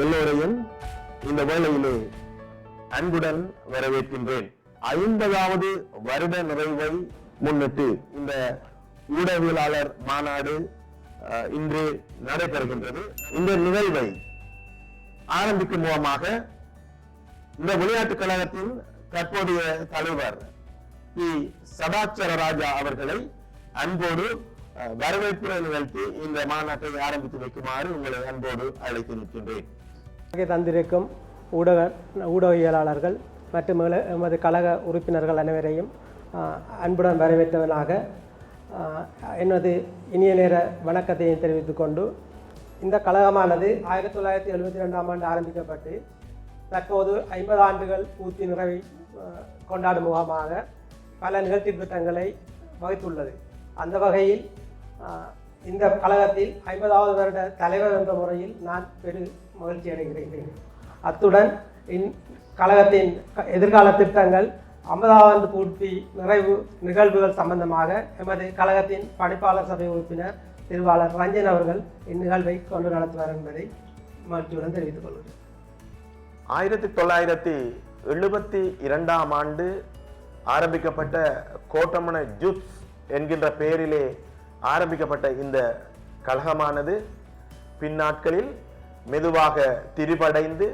எல்லோரையும் இந்த வேளையிலே அன்புடன் வரவேற்கின்றேன். 50வது வருட நிறைவை முன்னிட்டு இந்த ஊடகவியலாளர் மாநாடு இன்று நடைபெறுகின்றது. இந்த நிகழ்வை ஆரம்பிக்கும் மூலமாக இந்த விளையாட்டுக் கழகத்தின் தற்போதைய தலைவர் சதாச்சர ராஜா அவர்களை அன்போடு வரவேற்புரை நிகழ்த்தி இந்த மாநாட்டை ஆரம்பித்து வைக்குமாறு உங்களை அன்போடு அழைத்து நிற்கின்றேன். தந்திருக்கும் ஊடகவியலாளர்கள் மற்றும் எமது கழக உறுப்பினர்கள் அனைவரையும் அன்புடன் வரவேற்றவனாக எனது இனிய நேர வணக்கத்தையும் தெரிவித்துக் கொண்டு, இந்த கழகமானது 1972ஆம் ஆண்டு ஆரம்பிக்கப்பட்டு தற்போது 50 ஆண்டுகள் பூர்த்தி நிறைவை கொண்டாடும் முகமாக பல நிகழ்ச்சி திட்டங்களை வகுத்துள்ளது. அந்த வகையில் இந்த கழகத்தில் 50வது வருட தலைவர் என்ற முறையில் நான் பெரு மகிழ்ச்சி அடைகிறேன். அத்துடன் கழகத்தின் எதிர்கால திட்டங்கள் 50வது ஆண்டு பூர்த்தி நிறைவு நிகழ்வுகள் சம்பந்தமாக எமது கழகத்தின் பணிப்பாளர் சபை உறுப்பினர் திருவாளர் ரஞ்சன் அவர்கள் இந்நிகழ்வை கொண்டு நடத்துவார் என்பதை மகிழ்ச்சியுடன் தெரிவித்துக் கொள்கிறேன். 1972ஆம் ஆண்டு ஆரம்பிக்கப்பட்ட கோட்டமன ஜூத்ஸ் என்கின்ற பெயரிலே ஆரம்பிக்கப்பட்ட இந்த கழகமானது பின்னாட்களில் மெதுவாக திரிபடைந்து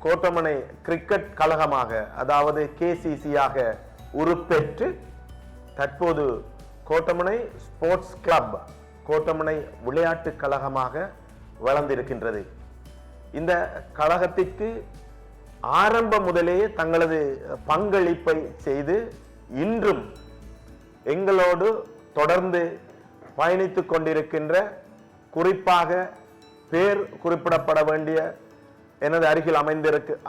கோட்டமனை கிரிக்கெட் கழகமாக, அதாவது KCC-யாக உருப்பெற்று தற்போது கோட்டமனை ஸ்போர்ட்ஸ் கிளப், கோட்டமனை விளையாட்டு கழகமாக வளர்ந்திருக்கின்றது. இந்த கழகத்திற்கு ஆரம்ப முதலே தங்களது பங்களிப்பை செய்து இன்றும் எங்களோடு தொடர்ந்து பயணித்துக் கொண்டிருக்கின்ற, குறிப்பாக பேர் குறிப்பிடப்பட வேண்டிய எனது அருகில்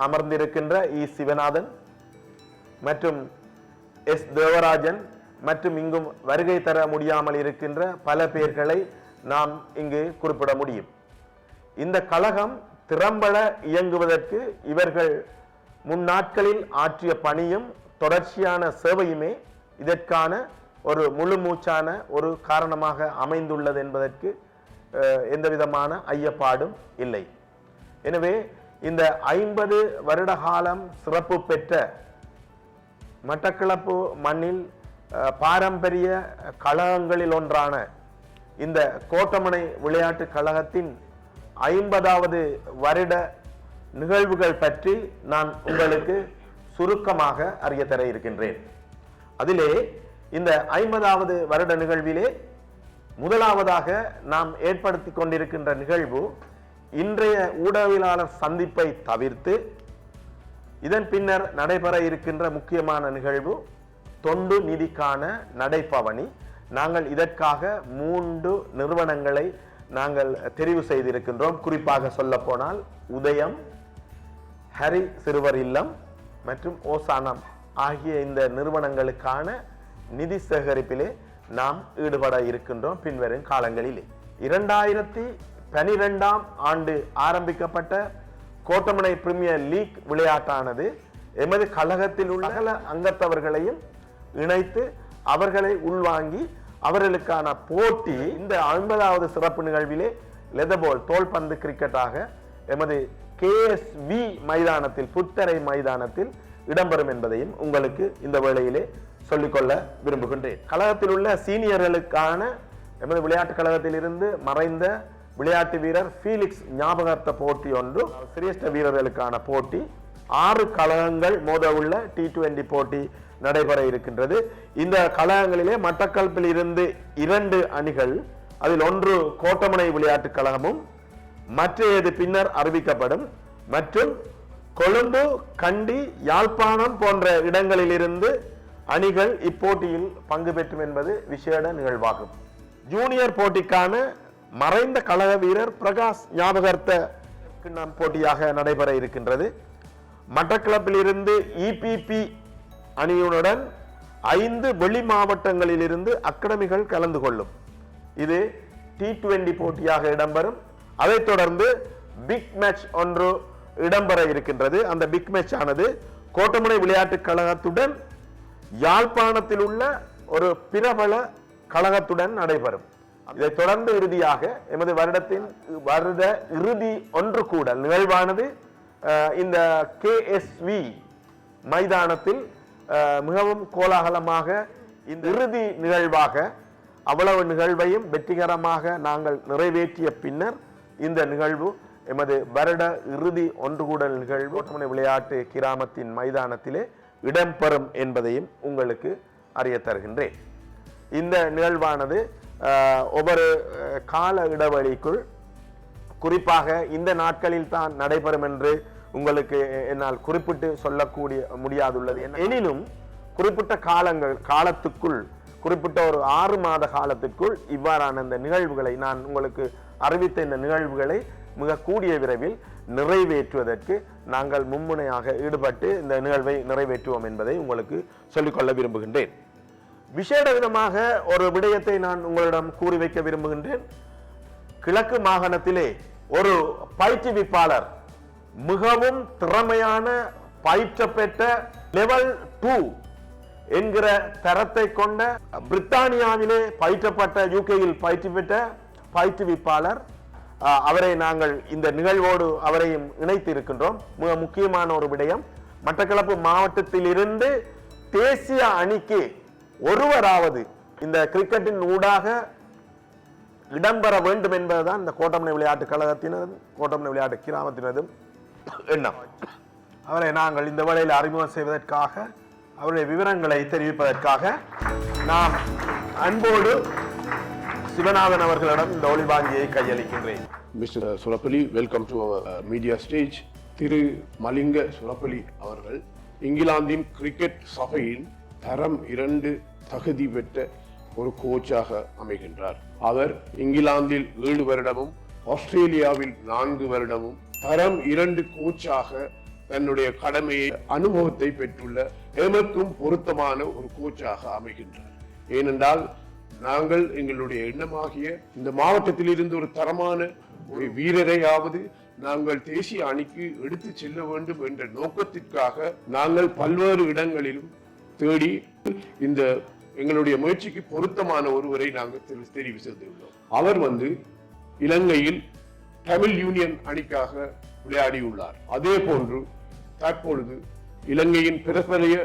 அமர்ந்திருக்கின்ற சிவநாதன் மற்றும் தேவராஜன் மற்றும் இங்கும் வருகை தர முடியாமல் இருக்கின்ற பல பேர்களை நாம் இங்கு குறிப்பிட முடியும். இந்த கழகம் திறம்பட இயங்குவதற்கு இவர்கள் முன்னாட்களில் ஆற்றிய பணியும் தொடர்ச்சியான சேவையுமே இதற்கான ஒரு முழு மூச்சான ஒரு காரணமாக அமைந்துள்ளது என்பதற்கு எந்த விதமான ஐயப்பாடும் இல்லை. எனவே இந்த 50 வருட காலம் சிறப்பு பெற்ற மட்டக்களப்பு மண்ணில் பாரம்பரிய கழகங்களில் ஒன்றான இந்த கோட்டமனை விளையாட்டு கழகத்தின் 50வது வருட நிகழ்வுகள் பற்றி நான் உங்களுக்கு சுருக்கமாக அறிய தர இருக்கின்றேன். அதிலே இந்த 50வது வருட நிகழ்விலே முதலாவதாக நாம் ஏற்படுத்தி கொண்டிருக்கின்ற நிகழ்வு இன்றைய ஊடகவியலாளர் சந்திப்பை தவிர்த்து இதன் பின்னர் நடைபெற இருக்கின்ற முக்கியமான நிகழ்வு தொண்டு நிதிக்கான நடைபவனி. நாங்கள் இதற்காக 3 நிறுவனங்களை நாங்கள் தெரிவு செய்திருக்கின்றோம். குறிப்பாக சொல்ல போனால் உதயம், ஹரி சிறுவர் இல்லம் மற்றும் ஓசானம் ஆகிய இந்த நிறுவனங்களுக்கான நிதி சேகரிப்பிலே நாம் ஈடுபட இருக்கின்றோம் பின்வரும் காலங்களிலே. 2012ஆம் ஆண்டு ஆரம்பிக்கப்பட்ட கோட்டமனை பிரீமியர் லீக் விளையாட்டானது எமது கழகத்தில் உள்ள சகல அங்கத்தவர்களையும் இணைத்து அவர்களை உள்வாங்கி அவர்களுக்கான போட்டி இந்த 50வது சிறப்பு நிகழ்விலே லெதர்பால் தோல்பந்து கிரிக்கெட்டாக எமது KSV மைதானத்தில், புத்தரை மைதானத்தில் இடம்பெறும் என்பதையும் உங்களுக்கு இந்த வேளையிலே சொல்லிக்கொள்ள விரும்புகின்றேன். கழகத்தில் உள்ள சீனியர்களுக்கான எமது விளையாட்டு கழகத்தில் இருந்து மறைந்த விளையாட்டு வீரர் ஃபீலிக்ஸ் ஞாபகார்த்த போட்டி ஒன்று, சிரேஷ்ட வீரர்களுக்கான போட்டி, 6 கழகங்கள் மோத உள்ள T20 போட்டி நடைபெற இருக்கின்றது. இந்த கழகங்களிலே மட்டக்களப்பில் இருந்து 2 அணிகள், அதில் ஒன்று கோட்டமனை விளையாட்டு கழகமும் மற்றது பின்னர் அறிவிக்கப்படும், மற்றும் கொழும்பு, கண்டி, யாழ்ப்பாணம் போன்ற இடங்களில் இருந்து அணிகள் இப்போட்டியில் பங்கு பெற்றும் என்பது விசேட நிகழ்வாகும். ஜூனியர் போட்டிக்கான மறைந்த கழக வீரர் பிரகாஷ் ஞாபகார்த்த கிண்ணம் போட்டியாக நடைபெற இருக்கின்றது. மட்டக்களப்பில் இருந்து EPP அணியுடன் 5 வெளி மாவட்டங்களில் இருந்து அகாடமிகள் கலந்து கொள்ளும். இது T20 போட்டியாக இடம்பெறும். அதைத் தொடர்ந்து பிக் மேட்ச் ஒன்று இடம்பெற இருக்கின்றது. அந்த பிக் மேட்ச் ஆனது கோட்டமனை விளையாட்டு கழகத்துடன் யாழ்ப்பாணத்தில் உள்ள ஒரு பிரபல கழகத்துடன் நடைபெறும். இதைத் தொடர்ந்து இறுதியாக எமது வருட இறுதி ஒன்று கூடல் நிகழ்வானது இந்த KSV மைதானத்தில் மிகவும் கோலாகலமாக இந்த இறுதி நிகழ்வாக அவ்வளவு நிகழ்வையும் வெற்றிகரமாக நாங்கள் நிறைவேற்றிய பின்னர் இந்த நிகழ்வு எமது வருட இறுதி ஒன்று கூடல் நிகழ்வு கோட்டமனை விளையாட்டு கிராமத்தின் மைதானத்திலே இடம்பெறும் என்பதையும் உங்களுக்கு அறிய தருகின்றேன். இந்த நிகழ்வானது ஒவ்வொரு கால இடைவெளிக்குள் குறிப்பாக இந்த நாட்களில் தான் நடைபெறும் என்று உங்களுக்கு என்னால் குறிப்பிட்டு சொல்லக்கூடிய முடியாதுள்ளது. எனினும் குறிப்பிட்ட காலத்துக்குள் குறிப்பிட்ட ஒரு 6 மாத காலத்திற்குள் இவ்வாறான இந்த நிகழ்வுகளை நான் உங்களுக்கு அறிவித்த இந்த நிகழ்வுகளை மிக கூடிய விரைவில் நிறைவேற்றுவதற்கு நாங்கள் மும்முனையாக ஈடுபட்டு இந்த நிகழ்வை நிறைவேற்றுவோம் என்பதை உங்களுக்கு சொல்லிக்கொள்ள விரும்புகின்றேன். விசேட விதமாக ஒரு விடயத்தை நான் உங்களிடம் கூறி வைக்க விரும்புகின்றேன். கிழக்கு மாகாணத்திலே ஒரு பயிற்றுவிப்பாளர் மிகவும் திறமையான பயிற்ற பெற்ற லெவல் 2 என்கிற தரத்தை கொண்ட பிரித்தானியாவிலே பயிற்றப்பட்ட யூகேயில் பயிற்சி பெற்ற பயிற்றுவிப்பாளர் அவரை நாங்கள் இந்த நிகழ்வோடு அவரையும் இணைத்து இருக்கின்றோம். மிக முக்கியமான ஒரு விடயம், மட்டக்களப்பு மாவட்டத்திலிருந்து தேசிய அணிக்கு ஒருவராவது இந்த கிரிக்கெட்டின் ஊடாக இடம்பெற வேண்டும் என்பதுதான் இந்த கோட்டமனை விளையாட்டு கழகத்தினதும் கோட்டமனை விளையாட்டு கிராமத்தினதும் எண்ணம். அவரை நாங்கள் இந்த வேளையில் அறிமுகம் செய்வதற்காக அவருடைய விவரங்களை தெரிவிப்பதற்காக நாம் அன்போடு சிவநாதன் அவர்களிடம் இந்த ஒளிவாங்கியை கையளிக்கின்றேன். Mr. Surapali, welcome to our media stage. திரு மலிங்க சுரப்பலி அவர்கள் இங்கிலாந்தின் கிரிக்கெட் சபையின் தரம் 2 தகுதி பெற்ற ஒரு கோச்சாக அமைகின்றார். அவர் இங்கிலாந்தில் 7 வருடமும் ஆஸ்திரேலியாவில் 4 வருடமும் தரம் 2 கோச்சாக தன்னுடைய கடமையை அனுபவத்தை பெற்றுள்ள எமக்கும் பொருத்தமான ஒரு கோச்சாக அமைகின்றார். ஏனென்றால் நாங்கள் எங்களுடைய எண்ணமாகிய இந்த மாவட்டத்தில் இருந்து ஒரு தரமான ஒரு வீரரையாவது நாங்கள் தேசிய அணிக்கு எடுத்து செல்ல வேண்டும் என்ற நோக்கத்திற்காக நாங்கள் பல்வேறு இடங்களிலும் தேடி இந்த எங்களுடைய முயற்சிக்கு பொருத்தமான ஒருவரை நாங்கள் தெரிவு செய்துள்ளோம். அவர் இலங்கையில் தமிழ் யூனியன் அணிக்காக விளையாடியுள்ளார். அதே போன்று தற்பொழுது இலங்கையின் பிரபலிய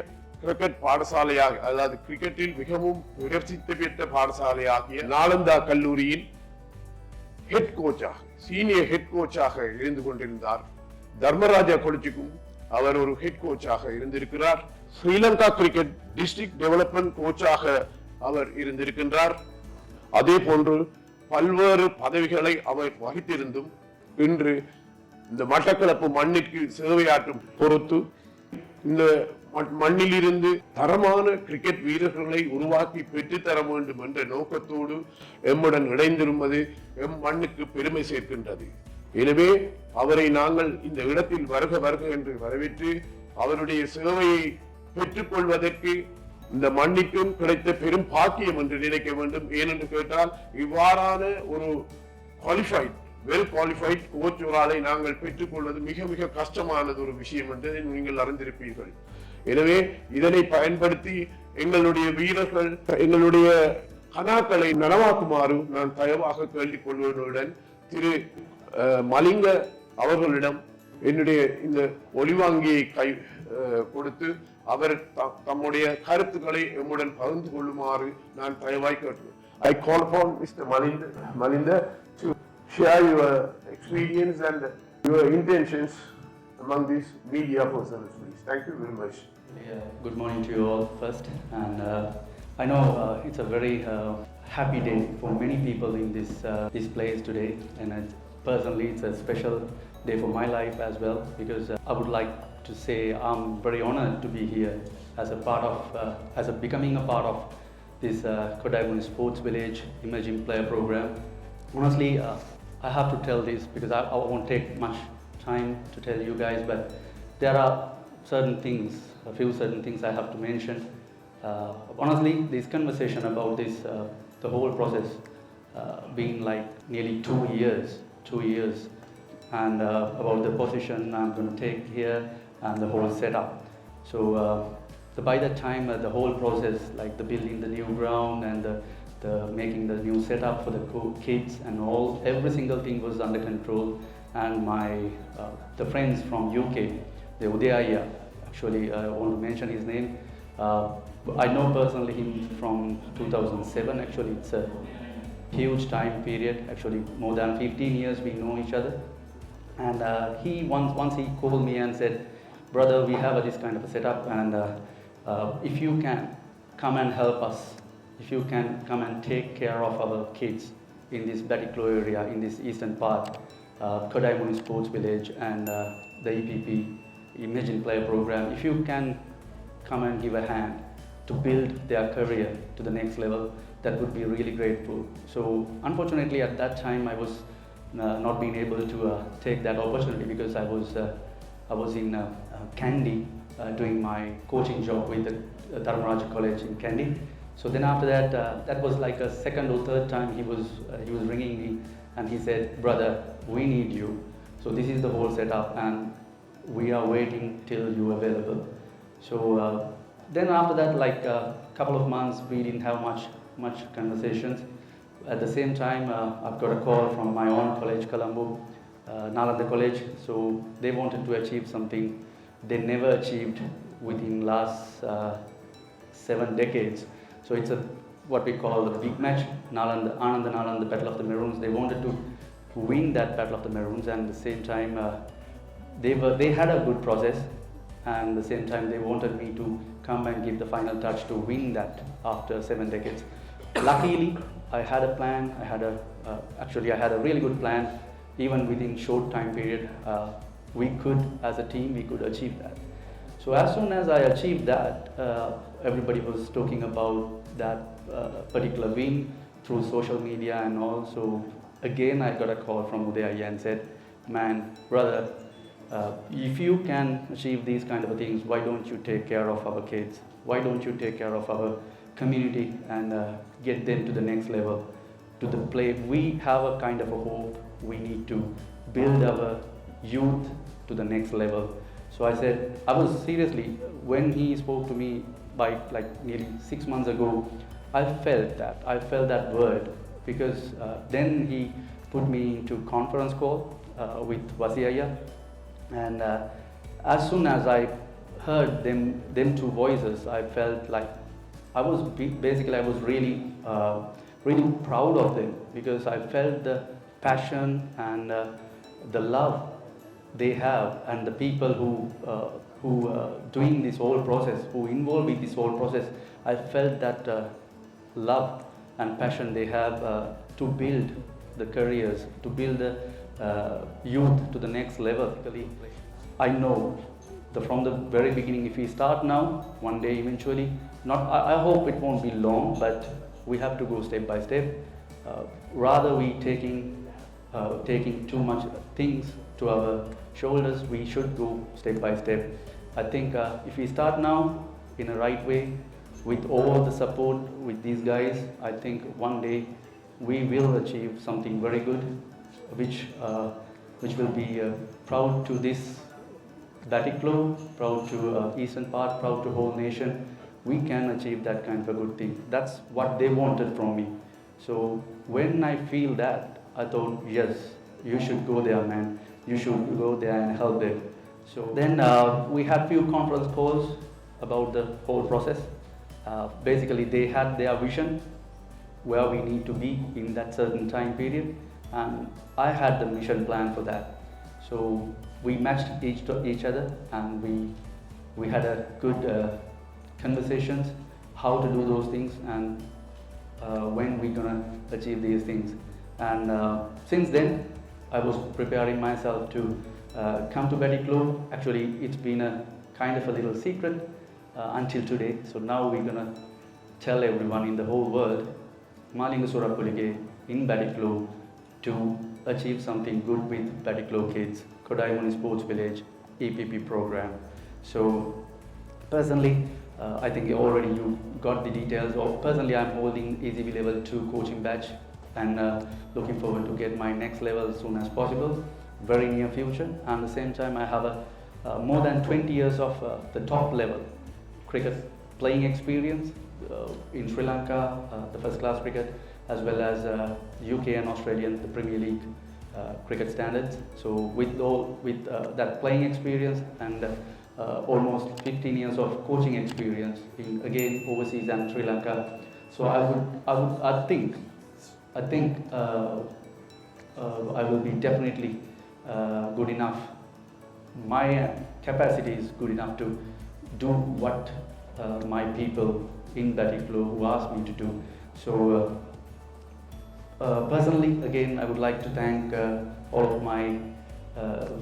கிரிக்கெட் பாடசாலையாக, அதாவது கிரிக்கெட்டில் மிகவும் பிரசித்தி பெற்ற பாடசாலையாகிய நாலந்தா கல்லூரியின் ஹெட் கோச்சாக, சீனியர் ஹெட் கோச்சாக இருந்து கொண்டிருந்தார். தர்மராஜா காலேஜுக்கும் அவர் ஒரு ஹெட் கோச்சாக இருந்திருக்கிறார். ஸ்ரீலங்கா கிரிக்கெட் டிஸ்ட்ரிக்ட் டெவலப்மெண்ட் கோச்சாக அவர் இருந்திருக்கின்றார். அதே போன்று பல்வேறு பதவிகளை அவர் வகித்திருந்தும் இன்று இந்த மட்டக்களப்பு மண்ணிற்கு சேவையாற்றும் பொறுத்து இந்த மண்ணில் இருந்து தரமான கிரிக்கெட் வீரர்களை உருவாக்கி பெற்றுத்தர வேண்டும் என்ற நோக்கத்தோடு எம்முடன் இணைந்திருப்பது எம் மண்ணுக்கு பெருமை சேர்க்கின்றது. எனவே அவரை நாங்கள் இந்த இடத்தில் வருக என்று வரவேற்று அவருடைய சேவையை பெற்றுக் கொள்வதற்கு இந்த மண்ணிற்கும் கிடைத்த பெரும் பாக்கியம் என்று நினைக்க வேண்டும். ஏனென்று கேட்டால் இவ்வாறான ஒரு வெல் குவாலிஃபைட் கோச் ஒரு ஆளை நாங்கள் பெற்றுக்கொள்வது மிக மிக கஷ்டமானது ஒரு விஷயம் என்று நீங்கள் அறிந்திருப்பீர்கள். எனவே இதனை பயன்படுத்தி எங்களுடைய வீரர்கள் எங்களுடைய கனாக்களை நனவாக்குமாறு நான் தயவாக கேள்விக் கொள்வதுடன் திரு மலிங்க அவர்களிடம் என்னுடைய இந்த ஒளிவாங்கியை கொடுத்து அவர் தம்முடைய கருத்துக்களை எம்முடன் பகிர்ந்து கொள்ளுமாறு நான் தயவாய் கேட்டுள்ளேன். I call upon Mr. Malinda to share your experience and your intentions among these media persons, please. Thank you very much. Good morning to you all first, and I know it's a very happy day for many people in this place today, and personally it's a special day for my life as well, because I would like to say I'm very honored to be here as becoming a part of this Kodaimun Sports Village Emerging Player Program. Honestly, I have to tell this because I won't take much time to tell you guys, but there are a few certain things I have to mention. Honestly, this conversation about this, the whole process being like nearly 2 years, and about the position I'm going to take here and the whole setup. So by that time, the whole process, like the building the new ground and making the new setup for the kids and all. Every single thing was under control. And the friends from UK, the Udayaya, actually I want to mention his name. I know personally him from 2007. Actually, it's a huge time period. Actually, more than 15 years we know each other. And he once he called me and said, "Brother, we have this kind of a setup, and if you can come and help us, if you can come and take care of our kids in this Batiklo area, in this eastern part, Kodaimuni Sports Village and the EPP Imagine Player Program, if you can come and give a hand to build their career to the next level, that would be really grateful." So unfortunately at that time I was not being able to take that opportunity because I was in Kandy doing my coaching job with the Dharmaraja College in Kandy. So then after that, that was like a second or third time he was ringing me and he said, "Brother, we need you. So this is the whole setup and we are waiting till you available." So then after that, like a couple of months, we didn't have much conversations. At the same time, I've got a call from my own college, Colombo, Nalanda College. So they wanted to achieve something they never achieved within last 7 decades. So it's what we call the big match, Ananda Nalanda Battle of the Maroons. They wanted to win that Battle of the Maroons, and at the same time, they had a good process, and at the same time they wanted me to come and give the final touch to win that after 7 decades. Luckily, I had a plan. I had a really good plan. Even within short time period, as a team, we could achieve that. So as soon as I achieved that, everybody was talking about that particular win through social media and all. So again, I got a call from Udayaya and said, "Man, brother, if you can achieve these kind of things, why don't you take care of our kids? Why don't you take care of our community and get them to the next level, to the play? We have a kind of a hope. We need to build our youth to the next level." So I said, I was seriously, when he spoke to me by like nearly 6 months ago, I felt that word, because then he put me into conference call with Vasiyaya, and as soon as I heard them two voices, I felt like I was really proud of them, because I felt the passion and the love they have, and the people who doing this whole process, who involved with this whole process. I felt that love and passion they have to build the careers, to build the youth to the next level. I know from the very beginning, if we start now, one day eventually, I hope it won't be long, but we have to go step by step. Rather we taking too much things to our shoulders, we should go step by step. I think if we start now in a right way, with all the support with these guys, I think one day we will achieve something very good, which will be proud to this Batiklo, proud to Eastern part, proud to whole nation. We can achieve that kind of a good thing. That's what they wanted from me. So when I feel that, I thought, yes, you should go there, man. You should go there and help them. So then we had few conference calls about the whole process. Basically, they had their vision where we need to be in that certain time period, and I had the mission plan for that. So we matched each other, and we had a good conversations how to do those things, and when we're gonna achieve these things. And since then, I was preparing myself to come to Batiklo. Actually, it's been a kind of a little secret until today. So now we're gonna tell everyone in the whole world, Malinga Surapulige in Batiklo, to achieve something good with Batiklo kids, Kodaimuni Sports Village, EPP program. So personally, I think already you got the details. Personally, I'm holding ECB level 2 coaching batch, and looking forward to get my next level as soon as possible, very near future. And at the same time, I have more than 20 years of the top level cricket playing experience in Sri Lanka, the first class cricket, as well as UK and Australian, the Premier League cricket standards. So with that playing experience and almost 15 years of coaching experience in again overseas and Sri Lanka, so I think I will be definitely good enough. My capacity is good enough to do what my people in Batticaloa who asked me to do. So personally, again, I would like to thank all of my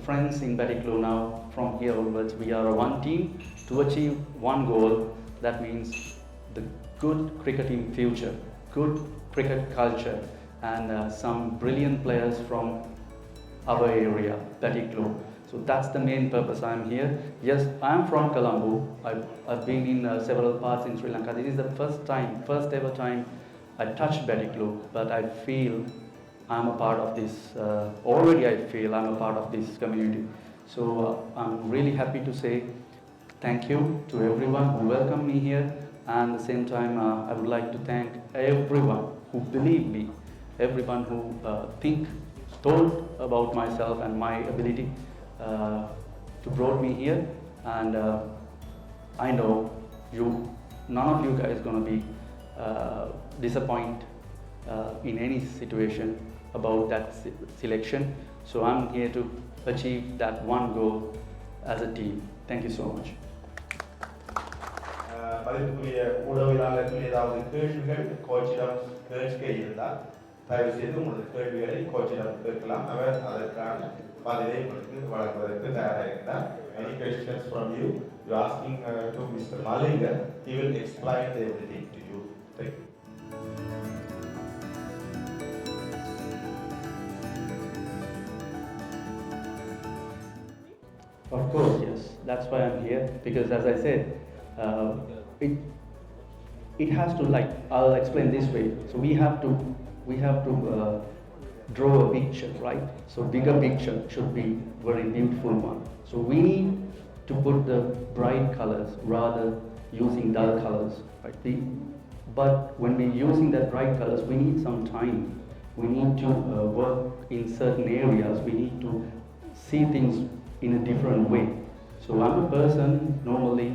friends in Batticaloa now. From here onwards, we are a one team to achieve one goal. That means the good cricketing future, good cricket culture, and some brilliant players from our area, Batticaloa. So that's the main purpose I'm here. Yes, I'm from Colombo. I've been in several parts in Sri Lanka. This is the first ever time I touched Batticaloa, but I feel I'm a part of this. Already I feel I'm a part of this community. So I'm really happy to say thank you to everyone who welcomed me here. And at the same time, I would like to thank everyone who believed me, everyone who thought about myself and my ability to brought me here. And I know none of you guys gonna be disappointed in any situation about that selection. So I'm here to achieve that one goal as a team. Thank you so much. மதிப்புக்குரிய ஊடகவியலாளர்கள் ஏதாவது கேள்விகள் கோச்சிடம் கேட்க இருந்தால் தயவு செய்து உங்களது கேள்விகளை கோச்சிடம் கேட்கலாம். அவர் அதற்கான பதிலை உங்களுக்கு வழங்குவதற்கு தயாராக இருக்கிறார். Any questions from you? You asking to Mr. Malinga, he will explain everything to you. Thank you. Of course, yes. That's why I'm here, because as I said, it has to, like, I'll explain this way. So we have to draw a picture, right? So bigger picture should be very beautiful one. So we need to put the bright colors rather using dull colors, right? But when we're using that bright colors, we need some time. We need to work in certain areas. We need to see things in a different way. So I'm a person normally.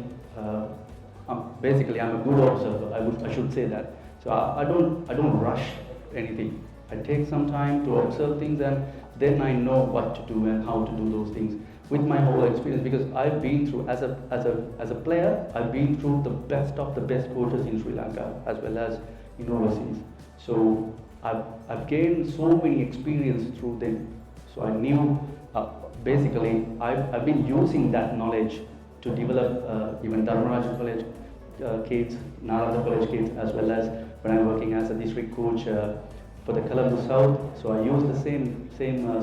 Basically, I'm a good observer. I should say that. So I don't rush anything. I take some time to observe things, and then I know what to do and how to do those things with my whole experience. Because I've been through, as a player, I've been through the best of the best coaches in Sri Lanka as well as in overseas. So I've gained so many experience through them. So I knew. Basically, I've been using that knowledge to develop even Dharmaraj College kids, Narada College kids, as well as when I'm working as a district coach for the Colombo South. So I use the same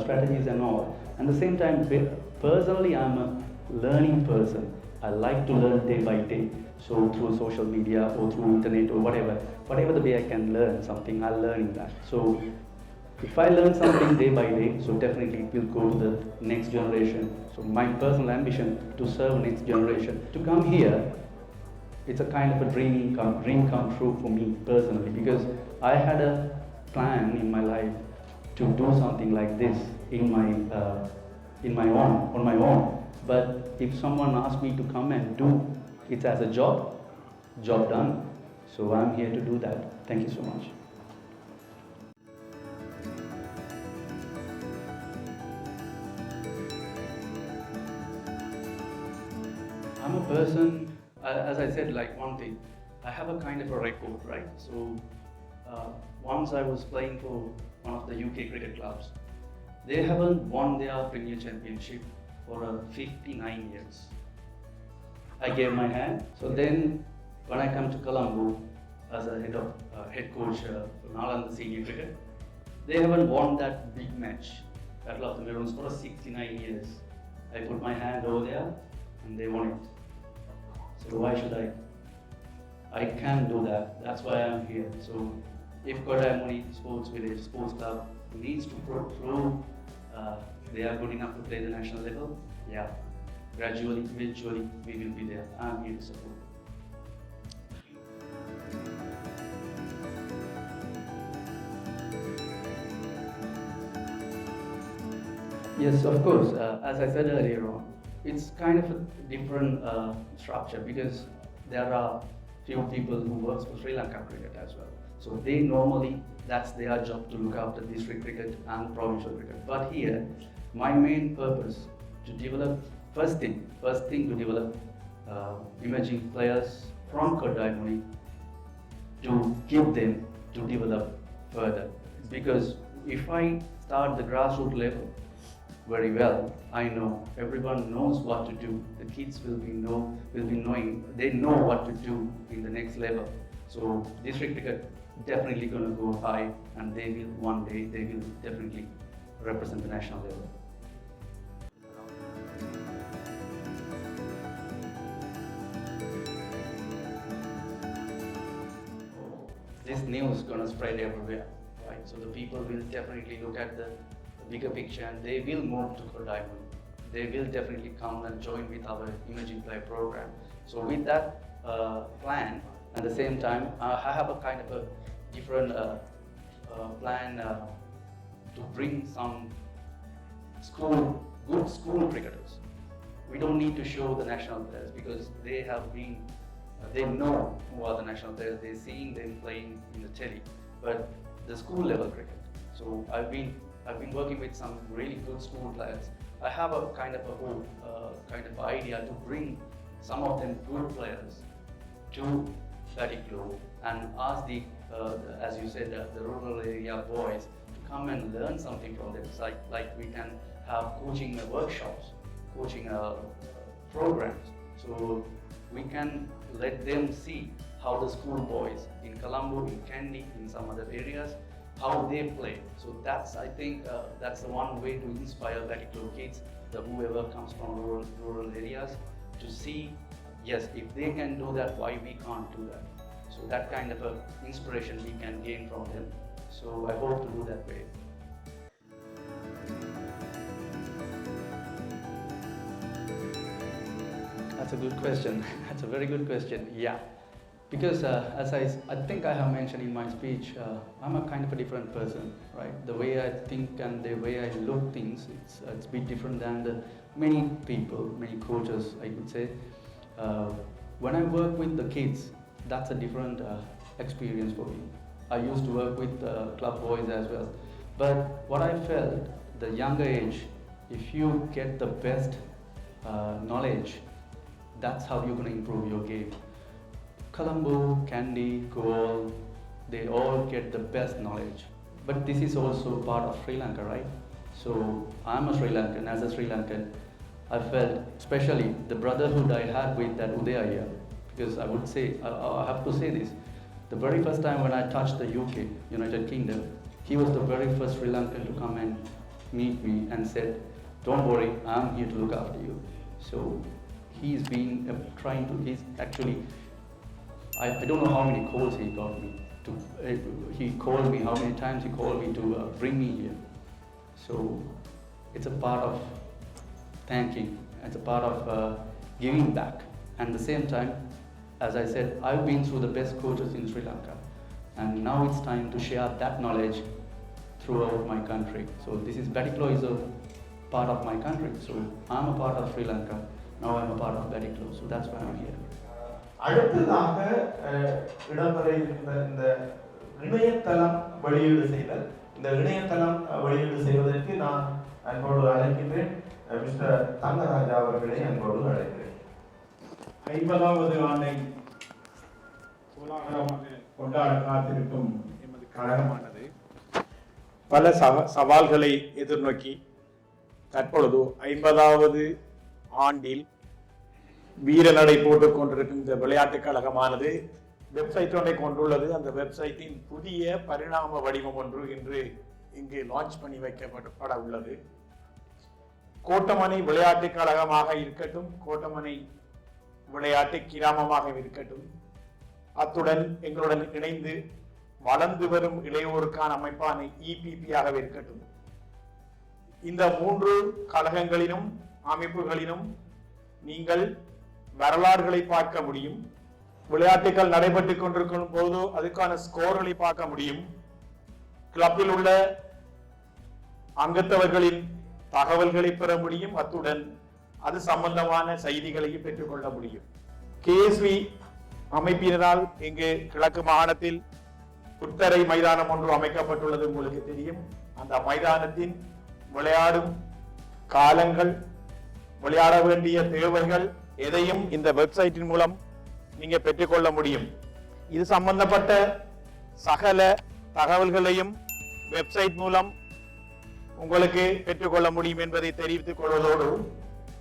strategies and all. At the same time, personally, I'm a learning person. I like to learn day by day. So through social media or through internet or whatever the way I can learn something, I'll learn in that. So if I learn something day by day, so definitely it will go to the next generation. So my personal ambition to serve next generation, to come here, it's a kind of a dream come true for me personally, because I had a plan in my life to do something like this on my own. But if someone asked me to come and do it as a job done. So I'm here to do that. Thank you so much. I'm a person, as I said, like one thing, I have a kind of a record, right? So once I was playing for one of the UK cricket clubs. They haven't won their Premier Championship for 59 years. I gave my hand. So then when I come to Colombo as a head coach for Nalanda Senior Cricket, they haven't won that big match, Battle of the Maroons, for 69 years. I put my hand over there and they won it. So why should I? I can do that. That's why I'm here. So if Kodamoni Sports Village Sports Club needs to prove they are good enough to play the national level, yeah, gradually, eventually, we will be there. I'm here to support. Yes, of course. As I said earlier on, it's kind of a different structure because there are few people who works for Sri Lanka cricket as well. So they normally, that's their job to look after district cricket and provincial cricket. But here, my main purpose to develop, first thing to develop emerging players from Kodai to give them to develop further. Because if I start the grassroots level very well, I know everyone knows what to do. The kids will be knowing, they know what to do in the next level. So district cricket definitely gonna go high, and they will one day definitely represent the national level. This news is gonna spread everywhere, right? So the people will definitely look at the bigger picture and they will move to Kodai. They will definitely come and join with our emerging player program. So with that plan, at the same time, I have a kind of a different plan to bring some good school cricketers. We don't need to show the national players because they have been, they know who are the national players, they're seeing them playing in the telly, but the school level cricket. So I've been working with some really good school players. I have a kind of idea to bring some of them good players to Batiklo and ask the as you said, the rural area boys to come and learn something from them. It's like we can have coaching workshops, coaching programs. So we can let them see how the school boys in Colombo, in Kandy, in some other areas, how they play. So that's, I think, that's the one way to inspire Batiklo kids, whoever comes from rural areas, to see, yes, if they can do that, why we can't do that? So that kind of a inspiration we can gain from them. So I hope to do that way. That's a good question. That's a very good question. Yeah, because as I think I have mentioned in my speech, I'm a kind of a different person, right? The way I think and the way I look things, it's a bit different than the many people, many coaches, I could say. When I work with the kids, that's a different experience for me. I used to work with club boys as well. But what I felt, the younger age, if you get the best knowledge, that's how you're going to improve your game. Colombo, Kandy, Goal, they all get the best knowledge. But this is also part of Sri Lanka, right? So I'm a Sri Lankan. As a Sri Lankan, I felt, especially the brotherhood I had with that Udaya, because I would say, I have to say this, the very first time when I touched the UK, United Kingdom, he was the very first Sri Lankan to come and meet me and said, don't worry, I'm here to look after you. So he's been he's actually, I don't know how many calls he got me to, he called me, how many times he called me to bring me here. So it's a part of thanking, it's a part of giving back. And at the same time, as I said, I've been through the best coaches in Sri Lanka. And now it's time to share that knowledge throughout my country. So this is, Batiklo is a part of my country. So I'm a part of Sri Lanka. Now I'm a part of Batiklo. So that's why I'm here. அடுத்ததாக இடம்பெற இருந்த இந்த இணையதளம் வெளியீடு செய்தல், இந்த இணையதளம் வெளியீடு செய்வதற்கு நான் அன்போடு அழைக்கின்றேன் மிஸ்டர் தங்கராஜா அவர்களை அன்போடு அழைக்கிறேன். 50வது ஆண்டை கோலாகலமாக கொண்டாட காத்திருக்கும் எமது கழகமானது பல சவால்களை எதிர்நோக்கி தற்பொழுது 50வது ஆண்டில் வீரநடை போட்டுக் கொண்டிருக்கும் இந்த விளையாட்டுக் கழகமானது வெப்சைட் ஒன்றை கொண்டுள்ளது. அந்த வெப்சைட்டின் புதிய பரிணாம வடிவம் ஒன்று இன்று இங்கு லான்ச் பண்ணி வைக்கப்பட உள்ளது. கோட்டமனை விளையாட்டுக் கழகமாக இருக்கட்டும், கோட்டமனை விளையாட்டு கிராமமாக இருக்கட்டும், அத்துடன் எங்களுடன் இணைந்து வளர்ந்து வரும் இளையோருக்கான அமைப்பான EPP-ஆக இருக்கட்டும், இந்த 3 கழகங்களிலும் அமைப்புகளிலும் நீங்கள் வரலாறுகளை பார்க்க முடியும். விளையாட்டுகள் நடைபெற்றுக் கொண்டிருக்கும் போது அதுக்கான ஸ்கோர்களை பார்க்க முடியும். கிளப்பில் உள்ள அங்கத்தவர்களின் தகவல்களை பெற முடியும். அத்துடன் அது சம்பந்தமான செய்திகளையும் பெற்றுக்கொள்ள முடியும். KSV அமைப்பினரால் இங்கு கிழக்கு மாகாணத்தில் புத்தரை மைதானம் ஒன்று அமைக்கப்பட்டுள்ளது உங்களுக்கு தெரியும். அந்த மைதானத்தின் விளையாடும் காலங்கள், விளையாட வேண்டிய தேவைகள் எதையும் இந்த வெப்சைட்டின் மூலம் நீங்க பெற்றுக்கொள்ள முடியும். இது சம்பந்தப்பட்ட சகல தகவல்களையும் வெப்சைட் மூலம் உங்களுக்கு பெற்றுக்கொள்ள முடியும் என்பதை தெரிவித்துக் கொள்வதோடு,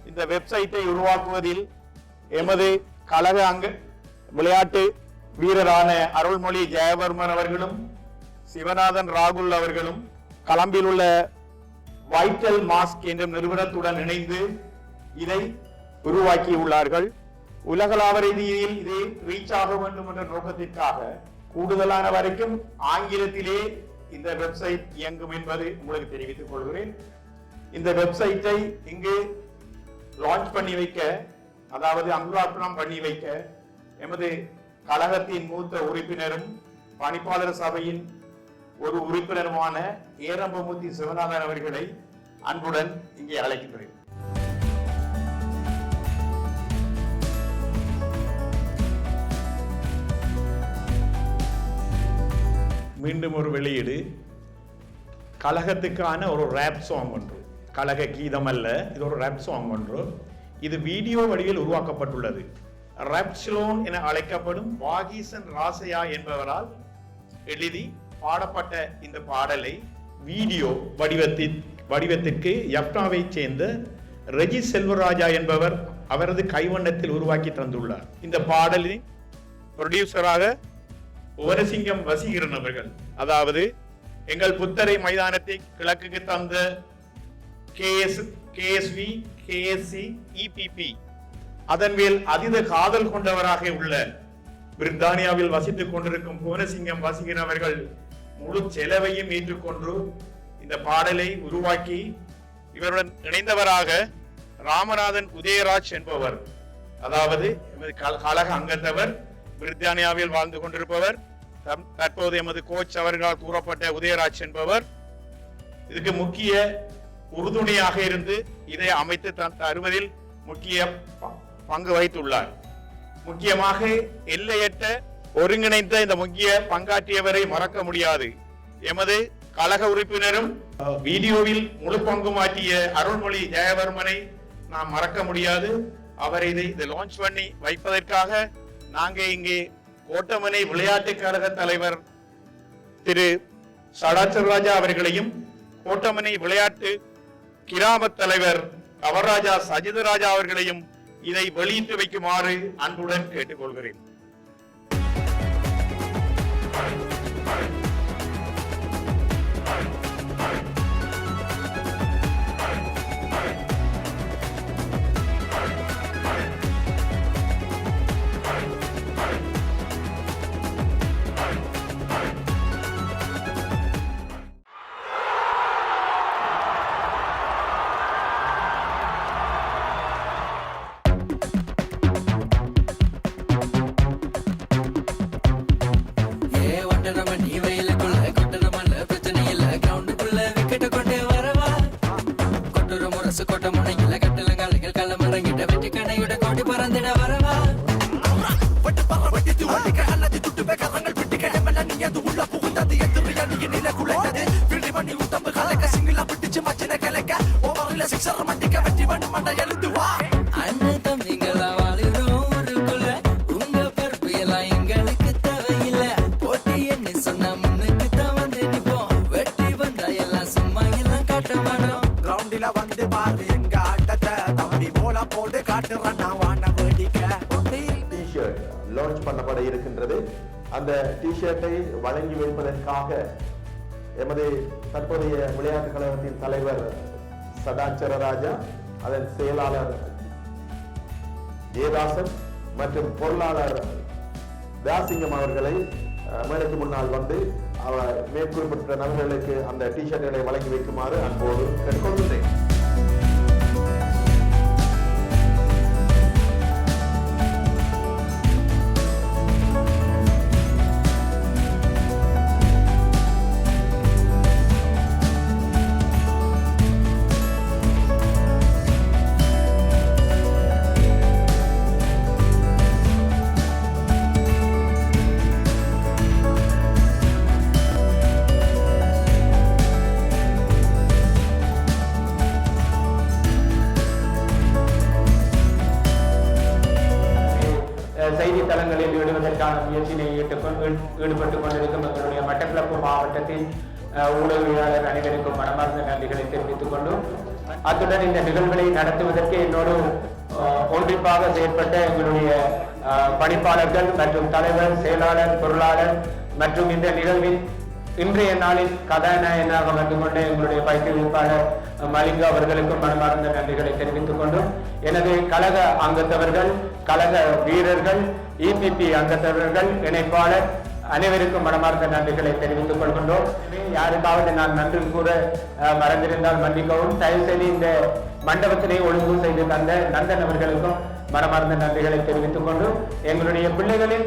இந்த வெப்சைட்டை உருவாக்குவதில் எமது கழக விளையாட்டு வீரரான அருள்மொழி ஜெயவர்மன் அவர்களும் சிவநாதன் ராகுல் அவர்களும் கொலம்பில் உள்ள வைட்டல் மாஸ்க் என்ற நிறுவனத்துடன் இணைந்து இதை உருவாக்கியுள்ளார்கள். உலகளாவ ரீதியில் இதை ரீச் ஆக வேண்டும் என்ற நோக்கத்திற்காக கூடுதலான வரைக்கும் ஆங்கிலத்திலே இந்த வெப்சைட் இயங்கும் என்பது உங்களுக்கு தெரிவித்துக் கொள்கிறேன். இந்த வெப்சைட்டை இங்கு லான்ச் பண்ணி வைக்க, அதாவது அங்குரார்ப்பணம் பண்ணி வைக்க எமது கழகத்தின் மூத்த உறுப்பினரும் பணிப்பாளர் சபையின் ஒரு உறுப்பினருமான ஏரம்பமூர்த்தி சிவநாதன் அவர்களை அன்புடன் இங்கே அழைக்கின்றேன். மீண்டும் ஒரு வெளியீடு, கழகத்துக்கான ஒரு ரேப் சாங் ஒன்று, கழக கீதம் அல்ல, இது ஒரு ரேப் சாங் ஒன்று. இது வீடியோ வடிவில் உருவாக்கப்பட்டுள்ளது. ரேப்ஸ்லோன் என அழைக்கப்படும் வாகீசன் ராசையா என்பவரால் எழுதி பாடப்பட்ட இந்த பாடலை வீடியோ வடிவத்திற்கு யப்னாவை சேர்ந்த ரெஜி செல்வராஜா என்பவர் அவரது கைவண்ணத்தில் உருவாக்கி தந்துள்ளார். இந்த பாடலின் ப்ரொடியூசராக ஓரசிங்கம் வசீகரன் அவர்கள், அதாவது எங்கள் புத்தரை மைதானத்தை கிழக்குக்கு தந்த KSV KSC EPP அதன் மேல் அதீத காதல் கொண்டவராக உள்ள பிரித்தானியாவில் வசித்துக் கொண்டிருக்கும் ஓரசிங்கம் வசீகரன் அவர்கள் முழு செலவையும் ஏற்றுக்கொண்டு இந்த பாடலை உருவாக்கி, இவருடன் இணைந்தவராக ராமநாதன் உதயராஜ் என்பவர், அதாவது கழக அங்கத்தவர், பிரித்தானியாவில் வாழ்ந்து கொண்டிருப்பவர், தற்போது எமது கோச் அவர்களால் கூறப்பட்ட உதயராஜ் என்பவர் இதுக்கு முக்கிய உறுதுணையாக இருந்து இதை அமைத்து தருவதில் முக்கிய பங்கு வகித்துள்ளார். முக்கியமாக எல்லையற்ற ஒருங்கிணைந்த இந்த முக்கிய பங்காற்றியவரை மறக்க முடியாது. எமது கழக உறுப்பினரும் வீடியோவில் முழு பங்கும் ஆற்றிய அருள்மொழி ஜெயவர்மனை நாம் மறக்க முடியாது. அவரை இதை லான்ச் பண்ணி வைப்பதற்காக நாங்கள் இங்கே கோட்டமனை விளையாட்டு கழக தலைவர் திரு சடாச்சரராஜா அவர்களையும், கோட்டமனை விளையாட்டு கிராம தலைவர் அவர்ராஜா சஜிதராஜா அவர்களையும் இதை வெளியிட்டு வைக்குமாறு அன்புடன் கேட்டுக்கொள்கிறேன். லான்ச் பண்ணப்பட இருக்கின்றது. அந்த டிஷர்ட்டை வழங்கி வைப்பதற்காக எமது தற்போதைய விளையாட்டு கழகத்தின் தலைவர் சதாச்சரராஜா, அதன் செயலாளர் ஜெயதாசன் மற்றும் பொருளாளர் தாசிங்கம் அவர்களை மேடைக்கு முன்னால் வந்து மேற்குறிப்பிட்ட நபர்களுக்கு அந்த டிஷர்ட்களை வழங்கி வைக்குமாறு அன்போடு கேட்டுக்கொள்கிறேன். அதற்கான முயற்சியினை ஈடுபட்டுக் கொண்டிருக்கும் எங்களுடைய மட்டக்களப்பு மாவட்டத்தின் ஊடகவியலாளர் அனைவருக்கும் மனமார்ந்த நன்றிகளை தெரிவித்துக் கொண்டும் அத்துடன் இந்த நிகழ்வுகளை நடத்துவதற்கு என்னோடு ஒன்றிப்பாக செயற்பட்ட எங்களுடைய பணிப்பாளர்கள் மற்றும் தலைவர், செயலாளர், பொருளாளர் மற்றும் இந்த நிகழ்வின் இன்றைய நாளில் கதாநாயகனாக வந்து கொண்ட எங்களுடைய பயிற்றுவிப்பாளர் மலிங்கா அவர்களுக்கும் மனமார்ந்த நன்றிகளை தெரிவித்துக் கொண்டும் எனது கழக அங்கத்தவர்கள், கழக வீரர்கள், இபிபி அங்கத்தவர்கள், இணைப்பாளர் அனைவருக்கும் மனமார்ந்த நன்றிகளை தெரிவித்துக் கொள்கின்றோம். யாருக்காவது நான் நன்றி கூற மறந்திருந்தால் மன்னிக்கவும். தயவுசெய்து இந்த மண்டபத்தினை ஒழுங்கு செய்து தந்த நந்தன் அவர்களுக்கும் மனமார்ந்த நன்றிகளை தெரிவித்துக் கொண்டு எங்களுடைய பிள்ளைகளின்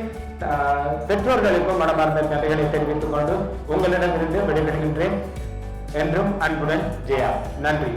பெற்றோர்களுக்கும் மனமார்ந்த நன்றிகளை தெரிவித்துக் கொண்டு உங்களிடமிருந்து விடைபெறுகின்றேன். என்றும் அன்புடன் ஜெயா. நன்றி.